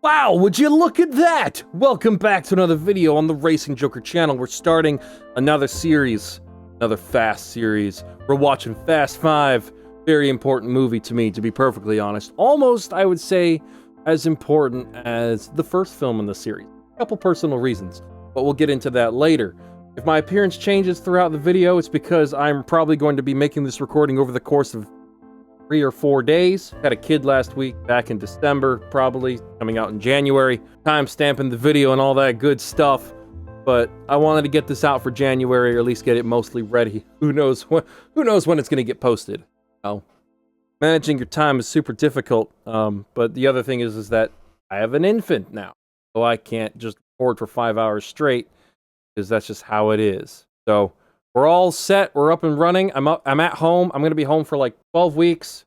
Wow, would you look at that? Welcome back to another video on the Racing Joker channel. We're starting another series, another Fast series. We're watching Fast 5. Very important movie to me, to be perfectly honest. Almost, I would say, as important as the first film in the series. A couple personal reasons, but we'll get into that later. If my appearance changes throughout the video, it's because I'm probably going to be making this recording over the course of 3 or 4 days. Had a kid last week, back in December, probably, coming out in January. Time stamping the video and all that good stuff. But I wanted to get this out for January, or at least get it mostly ready. Who knows when it's going to get posted. Oh. Managing your time is super difficult, but the other thing is that I have an infant now. So I can't just record for 5 hours straight, because that's just how it is. So we're all set. We're up and running. I'm at home. I'm going to be home for like 12 weeks.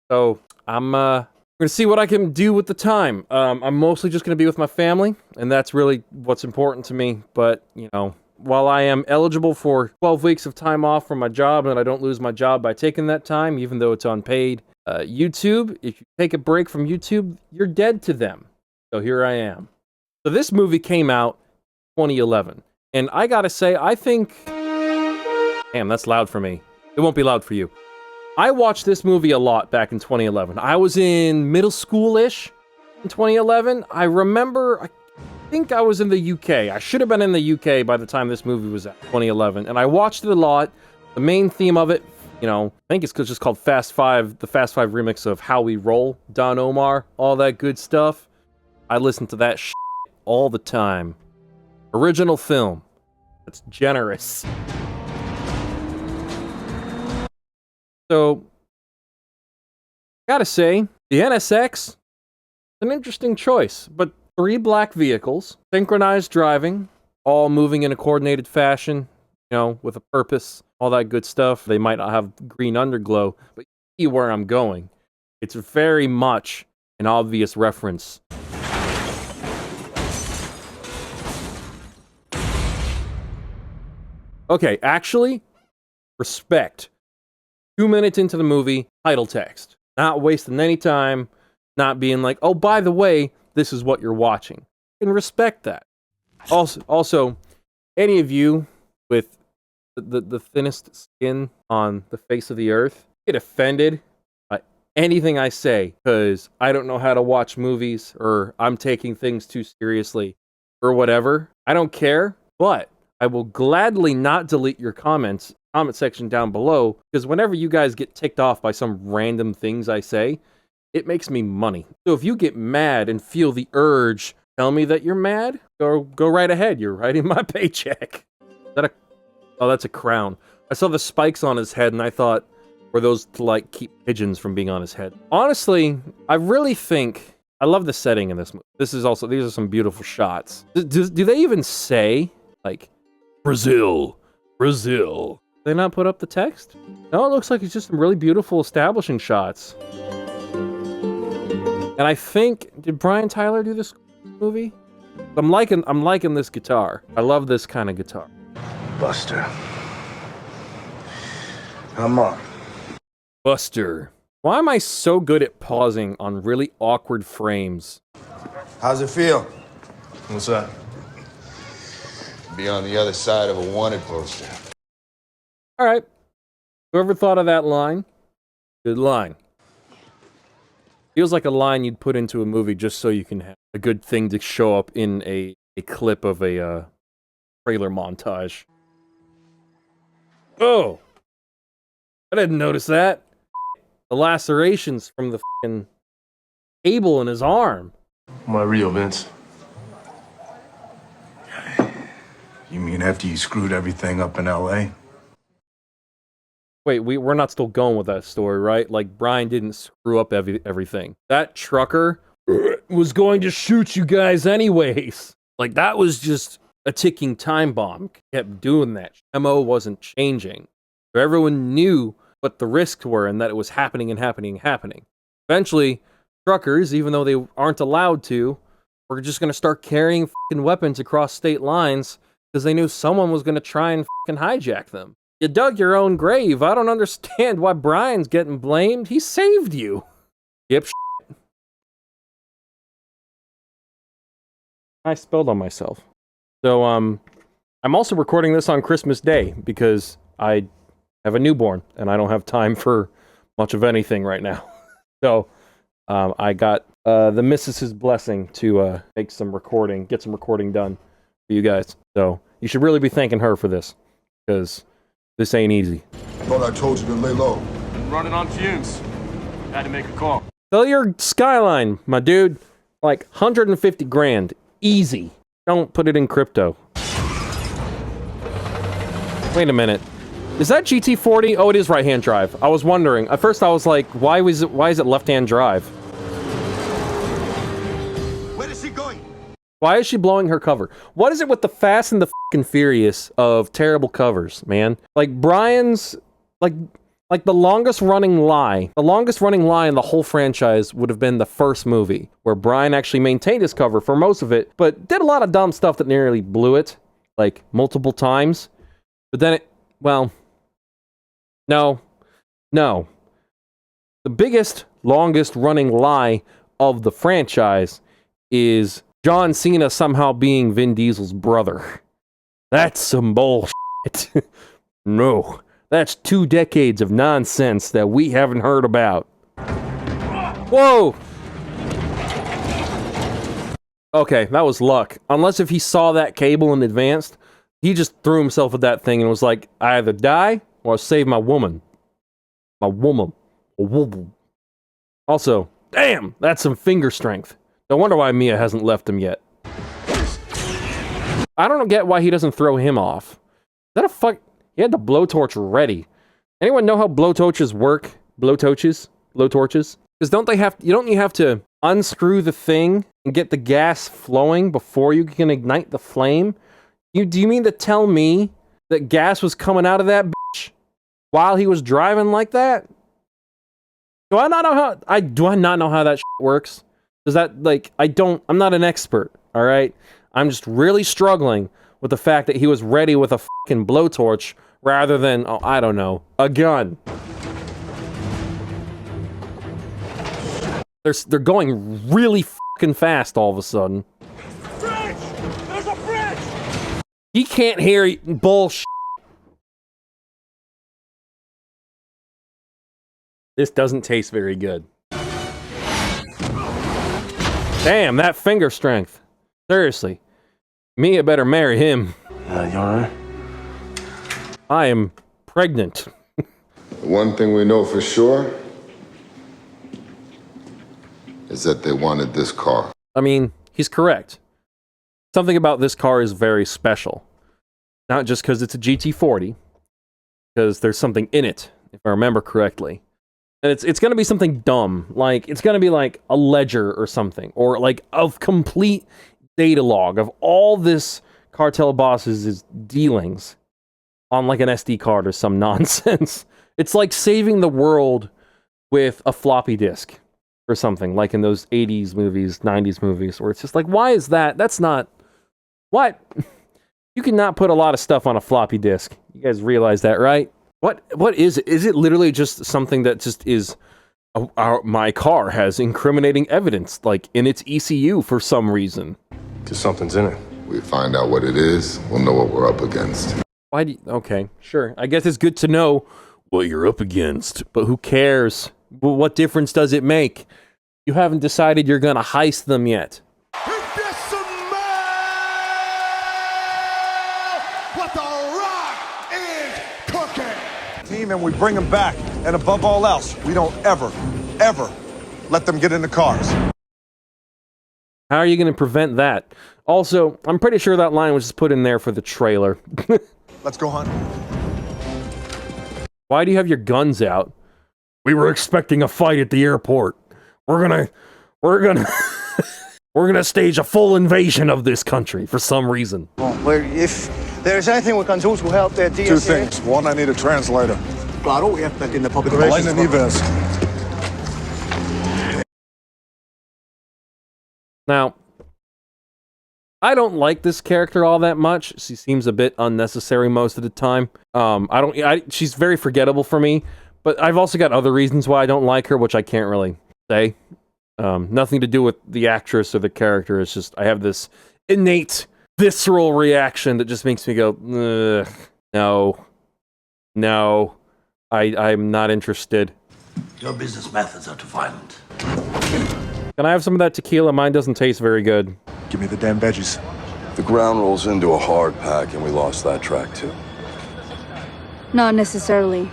So I'm going to see what I can do with the time. I'm mostly just going to be with my family, and that's really what's important to me. But, you know, while I am eligible for 12 weeks of time off from my job, and I don't lose my job by taking that time, even though it's unpaid, YouTube, if you take a break from YouTube, you're dead to them. So here I am. So this movie came out 2011. And I gotta say, I think... Damn, that's loud for me. It won't be loud for you. I watched this movie a lot back in 2011. I was in middle school-ish in 2011. I remember, I think I was in the UK. I should have been in the UK by the time this movie was out, 2011. And I watched it a lot. The main theme of it, you know, I think it's just called Fast 5, the Fast 5 remix of How We Roll, Don Omar, all that good stuff. I listened to that shit all the time. Original film. That's generous. So, gotta say, the NSX, an interesting choice, but 3 black vehicles, synchronized driving, all moving in a coordinated fashion, you know, with a purpose, all that good stuff. They might not have green underglow, but you see where I'm going. It's very much an obvious reference. Okay, actually, respect. 2 minutes into the movie, title text. Not wasting any time, not being like, oh, by the way, this is what you're watching. You can respect that. Also, any of you with the thinnest skin on the face of the earth get offended by anything I say because I don't know how to watch movies or I'm taking things too seriously or whatever. I don't care, but I will gladly not delete your comment section down below, because whenever you guys get ticked off by some random things I say, it makes me money. So if you get mad and feel the urge, tell me that you're mad, go right ahead. You're writing my paycheck. Is that oh, that's a crown. I saw the spikes on his head and I thought, were those to like keep pigeons from being on his head? Honestly, I really think I love the setting in this movie. These are some beautiful shots. Do they even say like Brazil? They not put up the text? No, it looks like it's just some really beautiful establishing shots. And I think, did Brian Tyler do this movie? I'm liking this guitar. I love this kind of guitar. Buster. Come on. Buster. Why am I so good at pausing on really awkward frames? How's it feel? What's that? Be on the other side of a wanted poster. All right. Whoever thought of that line, good line. Feels like a line you'd put into a movie just so you can have a good thing to show up in a clip of a trailer montage. Oh! I didn't notice that. The lacerations from the f***ing cable in his arm. My real Vince. You mean after you screwed everything up in L.A.? Wait, we're not still going with that story, right? Like, Brian didn't screw up everything. That trucker was going to shoot you guys anyways. Like, that was just a ticking time bomb. Kept doing that. MO wasn't changing. So everyone knew what the risks were and that it was happening and happening and happening. Eventually, truckers, even though they aren't allowed to, were just going to start carrying f***ing weapons across state lines because they knew someone was going to try and f***ing hijack them. You dug your own grave. I don't understand why Brian's getting blamed. He saved you. Yep. I spilled on myself. So, I'm also recording this on Christmas Day because I have a newborn and I don't have time for much of anything right now. So, I got the missus's blessing to make some recording, get some recording done for you guys. So, you should really be thanking her for this, because this ain't easy. Thought I told you to lay low. I'm running on fumes. Had to make a call. Sell your Skyline, my dude. Like, 150 grand. Easy. Don't put it in crypto. Wait a minute. Is that GT40? Oh, it is right-hand drive. I was wondering. At first I was like, why is it left-hand drive? Where is she going? Why is she blowing her cover? What is it with the Fast and the f***ing Furious of terrible covers, man? Like, Brian's... Like, the longest-running lie in the whole franchise would have been the first movie, where Brian actually maintained his cover for most of it, but did a lot of dumb stuff that nearly blew it, like, multiple times. But then it... well... No. The biggest, longest-running lie of the franchise is John Cena somehow being Vin Diesel's brother. That's some bullshit. No. That's 2 decades of nonsense that we haven't heard about. Whoa! Okay, that was luck. Unless if he saw that cable in advance, he just threw himself at that thing and was like, I either die or save my woman. My woman. Also, damn, that's some finger strength. No wonder why Mia hasn't left him yet. I don't get why he doesn't throw him off. Is that a fuck... He had the blowtorch ready. Anyone know how blowtorches work? Blowtorches? Because don't you have to unscrew the thing and get the gas flowing before you can ignite the flame? Do you mean to tell me that gas was coming out of that bitch while he was driving like that? Do I not know how that shit works? Does that, like, I'm not an expert, alright? I'm just really struggling with the fact that he was ready with a fucking blowtorch rather than, oh, I don't know, a gun. They're going really fucking fast all of a sudden. Bridge! There's a bridge! He can't hear bullshit. This doesn't taste very good. Damn, that finger strength. Seriously. Mia better marry him. You alright? I am pregnant. One thing we know for sure is that they wanted this car. I mean, he's correct. Something about this car is very special. Not just because it's a GT40, because there's something in it, if I remember correctly. And it's going to be something dumb. Like, it's going to be like a ledger or something. Or like a complete data log of all this cartel boss's dealings on like an SD card or some nonsense. It's like saving the world with a floppy disk or something, like in those 80s movies, 90s movies, where it's just like, why is that? That's not... What? You cannot put a lot of stuff on a floppy disk. You guys realize that, right? What is it? Is it literally just something that just is... my car has incriminating evidence, like, in its ECU for some reason. Because something's in it. We find out what it is, we'll know what we're up against. Why do you... Okay, sure. I guess it's good to know what you're up against, but who cares? Well, what difference does it make? You haven't decided you're gonna heist them yet. What the Rock is cooking! Team, and we bring them back. And above all else, we don't ever let them get in the cars. How are you gonna prevent that? Also, I'm pretty sure that line was just put in there for the trailer. Let's go hunt. Why do you have your guns out? We were expecting a fight at the airport. We're gonna stage a full invasion of this country for some reason. Well, if there's anything we can do to help the DSA... Two things. One, I need a translator. Claro, we have that in the public Elena relations... Nieves. Now, I don't like this character all that much. She seems a bit unnecessary most of the time. She's very forgettable for me, but I've also got other reasons why I don't like her, which I can't really say. Nothing to do with the actress or the character. It's just I have this innate, visceral reaction that just makes me go, ugh, no. No. I'm not interested. Your business methods are too violent. Can I have some of that tequila? Mine doesn't taste very good. Give me the damn veggies. The ground rolls into a hard pack, and we lost that track too. Not necessarily.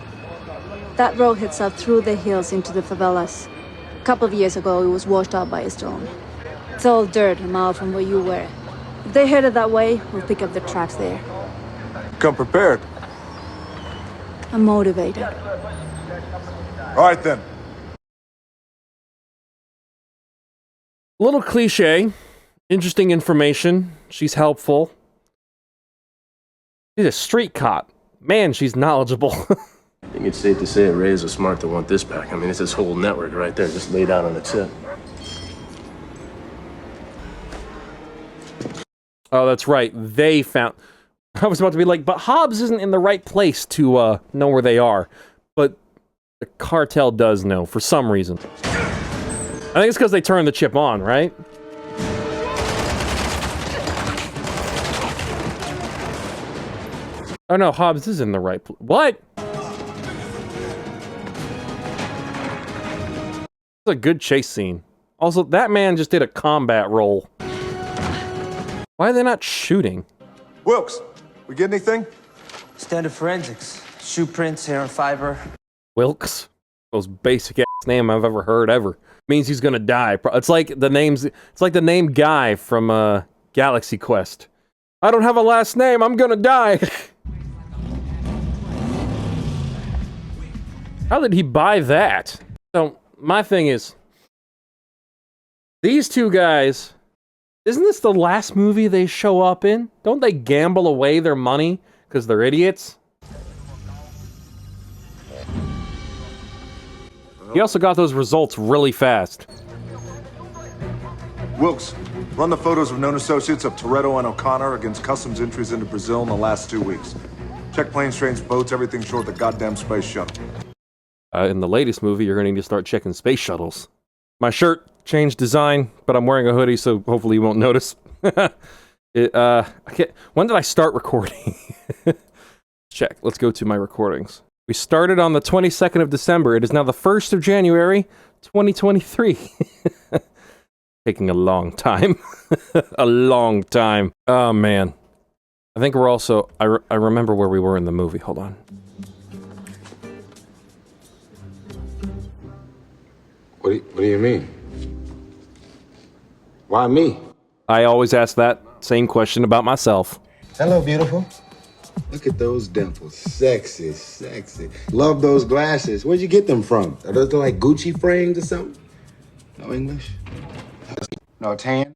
That road heads up through the hills into the favelas. A couple of years ago, it was washed out by a storm. It's all dirt a mile from where you were. If they headed that way, we'll pick up the tracks there. Come prepared. I'm motivated. All right, then. Little cliche. Interesting information. She's helpful. She's a street cop. Man, she's knowledgeable. I think it's safe to say Rays are smart to want this back. I mean, it's this whole network right there, just laid out on its tip. Oh, that's right. They found... I was about to be like, but Hobbs isn't in the right place to know where they are. But the cartel does know, for some reason. I think it's because they turned the chip on, right? Oh no, Hobbs is in the right place. What? It's a good chase scene. Also, that man just did a combat roll. Why are they not shooting? Wilkes, we get anything? Standard forensics. Shoe prints, hair and fiber. Wilkes? Most basic ass name I've ever heard ever. Means he's gonna die. It's like the name's... It's like the name Guy from Galaxy Quest. I don't have a last name, I'm gonna die! How did he buy that? So, my thing is... These two guys... Isn't this the last movie they show up in? Don't they gamble away their money because they're idiots? He also got those results really fast. Wilkes, run the photos of known associates of Toretto and O'Connor against customs entries into Brazil in the last 2 weeks. Check planes, trains, boats, everything short of the goddamn space shuttle. In the latest movie, you're going to need to start checking space shuttles. My shirt changed design, but I'm wearing a hoodie, so hopefully you won't notice. I can't... When did I start recording? Check. Let's go to my recordings. We started on the 22nd of December. It is now the 1st of January, 2023. Taking a long time. A long time. Oh, man. I think we're also... I remember where we were in the movie. Hold on. What do you mean? Why me? I always ask that same question about myself. Hello, beautiful. Look at those dimples. Sexy, sexy. Love those glasses. Where'd you get them from? Are those like Gucci frames or something? No English? No tan?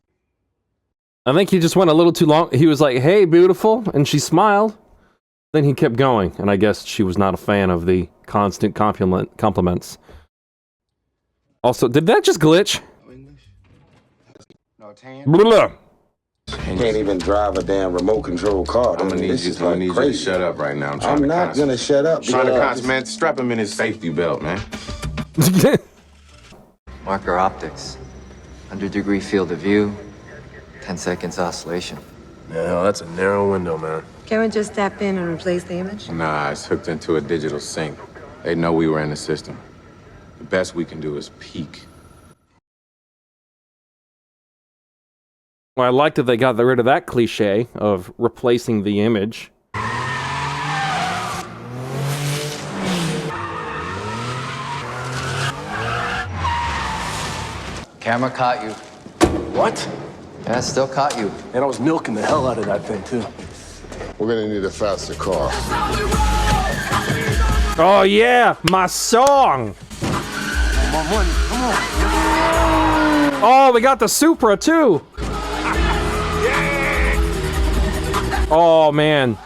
I think he just went a little too long. He was like, hey, beautiful, and she smiled. Then he kept going, and I guess she was not a fan of the constant compliments. Also, did that just glitch? No English? No tan? Blah. Can't even drive a damn remote control car. I'm gonna need you to shut up right now. I'm not gonna shut up. Trying to concentrate, man. Strap him in his safety belt, man. Marker optics. 100-degree field of view. 10 seconds oscillation. Yeah, that's a narrow window, man. Can we just tap in and replace the image? Nah, it's hooked into a digital sync. They know we were in the system. The best we can do is peek. Well, I liked that they got rid of that cliche of replacing the image. Camera caught you. What? Yeah, still caught you. And I was milking the hell out of that thing, too. We're gonna need a faster car. Oh yeah, my song! Oh, we got the Supra too! Oh man.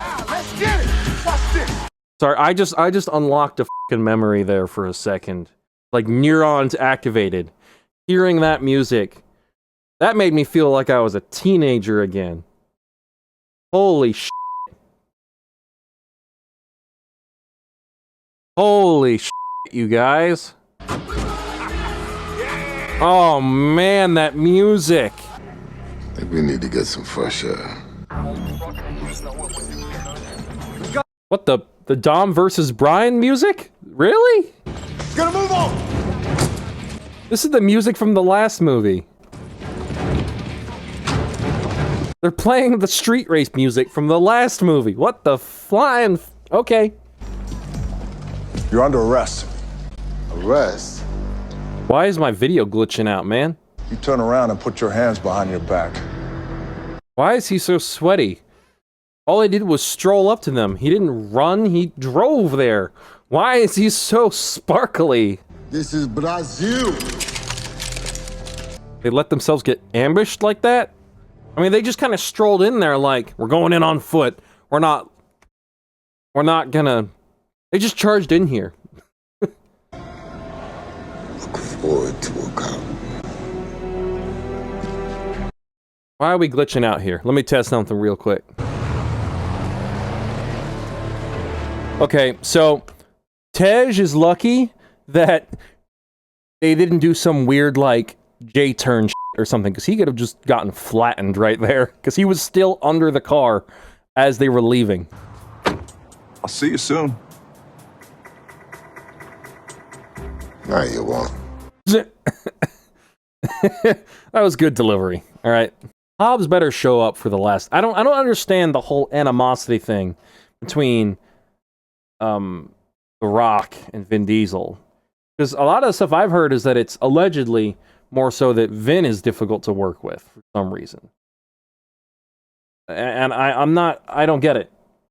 Sorry, I just unlocked a fucking memory there for a second. Like neurons activated. Hearing that music, that made me feel like I was a teenager again. Holy shit. Holy shit, you guys. Oh man, that music. Maybe we need to get some fresh air. What the Dom versus Brian music? Really? Gonna move on! This is the music from the last movie. They're playing the street race music from the last movie. What the flying... Okay. You're under arrest. Arrest? Why is my video glitching out, man? You turn around and put your hands behind your back. Why is he so sweaty? All he did was stroll up to them. He didn't run, he drove there. Why is he so sparkly? This is Brazil. They let themselves get ambushed like that? I mean, they just kind of strolled in there like, we're going in on foot. We're not gonna... They just charged in here. Look forward to a cop. Why are we glitching out here? Let me test something real quick. Okay, so Tej is lucky that they didn't do some weird, like, J-turn shit or something, because he could have just gotten flattened right there, because he was still under the car as they were leaving. I'll see you soon. No, you won't. That was good delivery. All right. Hobbs better show up for the last... I don't understand the whole animosity thing between The Rock and Vin Diesel. Because a lot of the stuff I've heard is that it's allegedly more so that Vin is difficult to work with for some reason. And I don't get it.